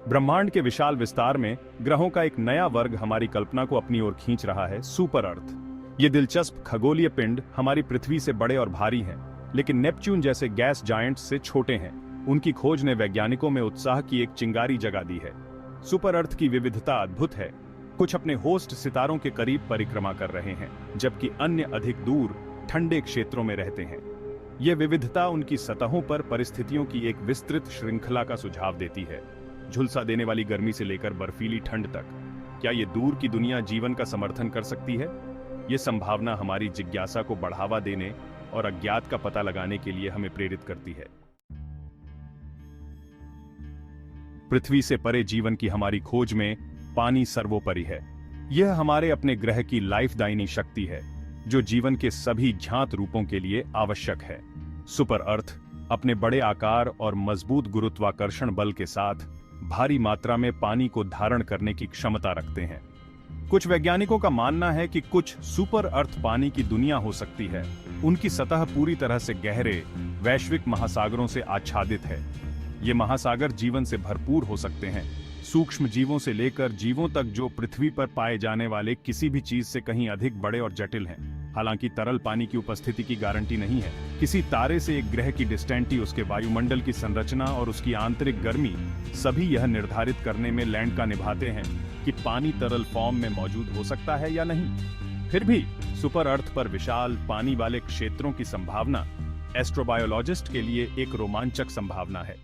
ब्रह्मांड के विशाल विस्तार में ग्रहों का एक नया वर्ग हमारी कल्पना को अपनी ओर खींच रहा है, सुपर अर्थ। ये दिलचस्प खगोलीय पिंड हमारी पृथ्वी से बड़े और भारी हैं, लेकिन नेपच्यून जैसे गैस जायंट्स से छोटे हैं। उनकी खोज ने वैज्ञानिकों में उत्साह की एक चिंगारी जगा दी है। सुपर अर्थ की विविधता अद्भुत है। कुछ अपने होस्ट सितारों के करीब परिक्रमा कर रहे हैं, जबकि अन्य अधिक दूर ठंडे क्षेत्रों में रहते हैं। यह विविधता उनकी सतहों पर परिस्थितियों की एक विस्तृत श्रृंखला का सुझाव देती है, झुलसा देने वाली गर्मी से लेकर बर्फीली ठंड तक। क्या ये दूर की दुनिया जीवन का समर्थन कर सकती है? ये संभावना हमारी जिज्ञासा को बढ़ावा देने और अज्ञात का पता लगाने के लिए हमें प्रेरित करती है। पृथ्वी से परे जीवन की हमारी खोज में पानी सर्वोपरि है। यह हमारे अपने ग्रह की लाइफदायिनी शक्ति है, जो जीवन के सभी ज्ञात रूपों के लिए आवश्यक है। सुपर अर्थ अपने बड़े आकार और मजबूत गुरुत्वाकर्षण बल के साथ भारी मात्रा में पानी को धारण करने की क्षमता रखते हैं। कुछ वैज्ञानिकों का मानना है कि कुछ सुपर अर्थ पानी की दुनिया हो सकती है। उनकी सतह पूरी तरह से गहरे वैश्विक महासागरों से आच्छादित है। ये महासागर जीवन से भरपूर हो सकते हैं, सूक्ष्म जीवों से लेकर जीवों तक, जो पृथ्वी पर पाए जाने वाले किसी भी चीज से कहीं अधिक बड़े और जटिल हैं। हालांकि तरल पानी की उपस्थिति की गारंटी नहीं है। किसी तारे से एक ग्रह की डिस्टेंटी, उसके वायुमंडल की संरचना और उसकी आंतरिक गर्मी, सभी यह निर्धारित करने में लैंड का निभाते हैं कि पानी तरल फॉर्म में मौजूद हो सकता है या नहीं। फिर भी सुपर अर्थ पर विशाल पानी वाले क्षेत्रों की संभावना एस्ट्रोबायोलॉजिस्ट के लिए एक रोमांचक संभावना है।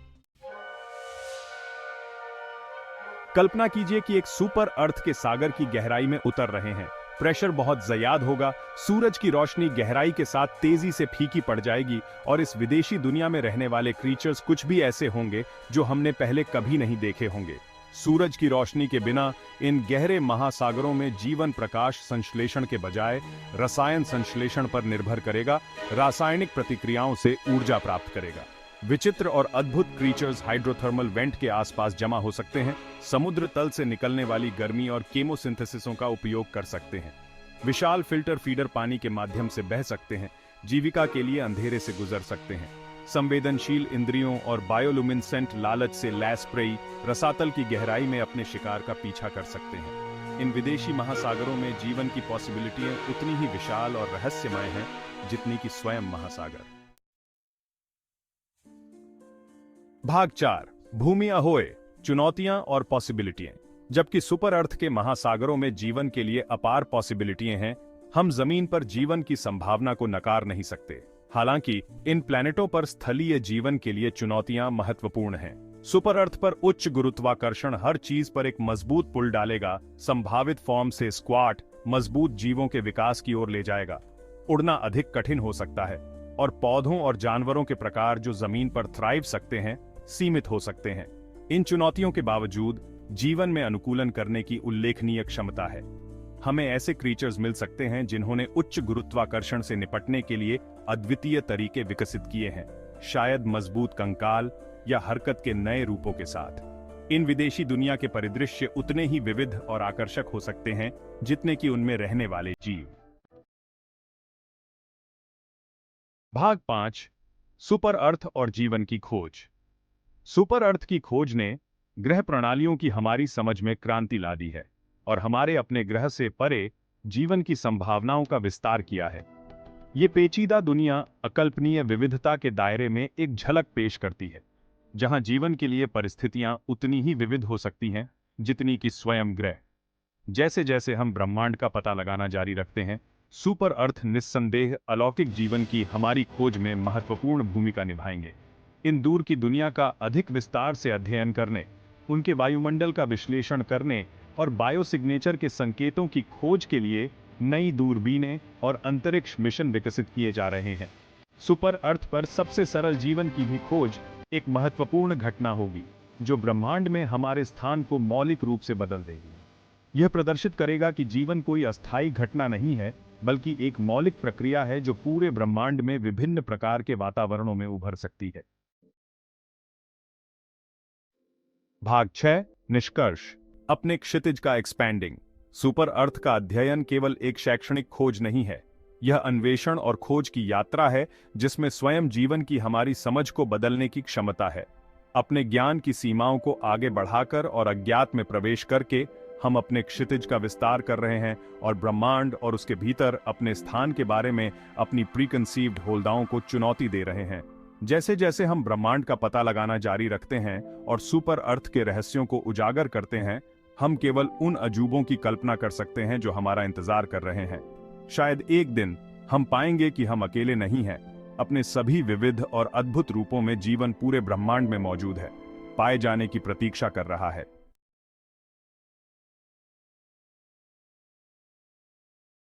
कल्पना कीजिए कि एक सुपर अर्थ के सागर की गहराई में उतर रहे हैं। प्रेशर बहुत ज्यादा होगा, सूरज की रोशनी गहराई के साथ तेजी से फीकी पड़ जाएगी और इस विदेशी दुनिया में रहने वाले क्रीचर्स कुछ भी ऐसे होंगे जो हमने पहले कभी नहीं देखे होंगे। सूरज की रोशनी के बिना इन गहरे महासागरों में जीवन प्रकाश संश्लेषण के बजाय रसायन संश्लेषण पर निर्भर करेगा, रासायनिक प्रतिक्रियाओं से ऊर्जा प्राप्त करेगा। विचित्र और अद्भुत क्रीचर्स हाइड्रोथर्मल वेंट के आसपास जमा हो सकते हैं, समुद्र तल से निकलने वाली गर्मी और केमोसिंथेसिसों का उपयोग कर सकते हैं। विशाल फिल्टर फीडर पानी के माध्यम से बह सकते हैं, जीविका के लिए अंधेरे से गुजर सकते हैं। संवेदनशील इंद्रियों और बायोलुमिनेसेंट लालच से लैस प्रेई रसातल की गहराई में अपने शिकार का पीछा कर सकते हैं। इन विदेशी महासागरों में जीवन की पॉसिबिलिटियां उतनी ही विशाल और रहस्यमय हैं जितनी कि स्वयं महासागर। भाग 4, भूमि अहोए, चुनौतियां और पॉसिबिलिटियां। जबकि सुपर अर्थ के महासागरों में जीवन के लिए अपार पॉसिबिलिटियां हैं, हम जमीन पर जीवन की संभावना को नकार नहीं सकते। हालांकि इन प्लैनेटों पर स्थलीय जीवन के लिए चुनौतियां महत्वपूर्ण हैं। सुपर अर्थ पर उच्च गुरुत्वाकर्षण हर चीज पर एक मजबूत पुल डालेगा, संभावित फॉर्म से स्क्वाट मजबूत जीवों के विकास की ओर ले जाएगा। उड़ना अधिक कठिन हो सकता है और पौधों और जानवरों के प्रकार जो जमीन पर थ्राइव सकते हैं सीमित हो सकते हैं। इन चुनौतियों के बावजूद जीवन में अनुकूलन करने की उल्लेखनीय क्षमता है। हमें ऐसे क्रीचर्स मिल सकते हैं जिन्होंने उच्च गुरुत्वाकर्षण से निपटने के लिए अद्वितीय तरीके विकसित किए हैं, शायद मजबूत कंकाल या हरकत के नए रूपों के साथ। इन विदेशी दुनिया के परिदृश्य उतने ही विविध और आकर्षक हो सकते हैं जितने कि उनमें रहने वाले जीव। भाग 5, सुपर अर्थ और जीवन की खोज। सुपर अर्थ की खोज ने ग्रह प्रणालियों की हमारी समझ में क्रांति ला दी है और हमारे अपने ग्रह से परे जीवन की संभावनाओं का विस्तार किया है। ये पेचीदा दुनिया अकल्पनीय विविधता के दायरे में एक झलक पेश करती है, जहां जीवन के लिए परिस्थितियां उतनी ही विविध हो सकती हैं जितनी कि स्वयं ग्रह। जैसे जैसे हम ब्रह्मांड का पता लगाना जारी रखते हैं, सुपर अर्थ निस्संदेह अलौकिक जीवन की हमारी खोज में महत्वपूर्ण भूमिका निभाएंगे। इन दूर की दुनिया का अधिक विस्तार से अध्ययन करने, उनके वायुमंडल का विश्लेषण करने और बायोसिग्नेचर के संकेतों की खोज के लिए नई दूरबीनें और अंतरिक्ष मिशन विकसित किए जा रहे हैं। सुपर अर्थ पर सबसे सरल जीवन की भी खोज एक महत्वपूर्ण घटना होगी, जो ब्रह्मांड में हमारे स्थान को मौलिक रूप से बदल देगी। यह प्रदर्शित करेगा कि जीवन कोई अस्थायी घटना नहीं है, बल्कि एक मौलिक प्रक्रिया है जो पूरे ब्रह्मांड में विभिन्न प्रकार के वातावरणों में उभर सकती है। भाग 6, निष्कर्ष, अपने क्षितिज का एक्सपैंडिंग। सुपर अर्थ का अध्ययन केवल एक शैक्षणिक खोज नहीं है, यह अन्वेषण और खोज की यात्रा है जिसमें स्वयं जीवन की हमारी समझ को बदलने की क्षमता है। अपने ज्ञान की सीमाओं को आगे बढ़ाकर और अज्ञात में प्रवेश करके हम अपने क्षितिज का विस्तार कर रहे हैं और ब्रह्मांड और उसके भीतर अपने स्थान के बारे में अपनी प्रीकंसीव्ड होल्डाओं को चुनौती दे रहे हैं। जैसे जैसे हम ब्रह्मांड का पता लगाना जारी रखते हैं और सुपर अर्थ के रहस्यों को उजागर करते हैं, हम केवल उन अजूबों की कल्पना कर सकते हैं जो हमारा इंतजार कर रहे हैं। शायद एक दिन हम पाएंगे कि हम अकेले नहीं हैं। अपने सभी विविध और अद्भुत रूपों में जीवन पूरे ब्रह्मांड में मौजूद है, पाए जाने की प्रतीक्षा कर रहा है।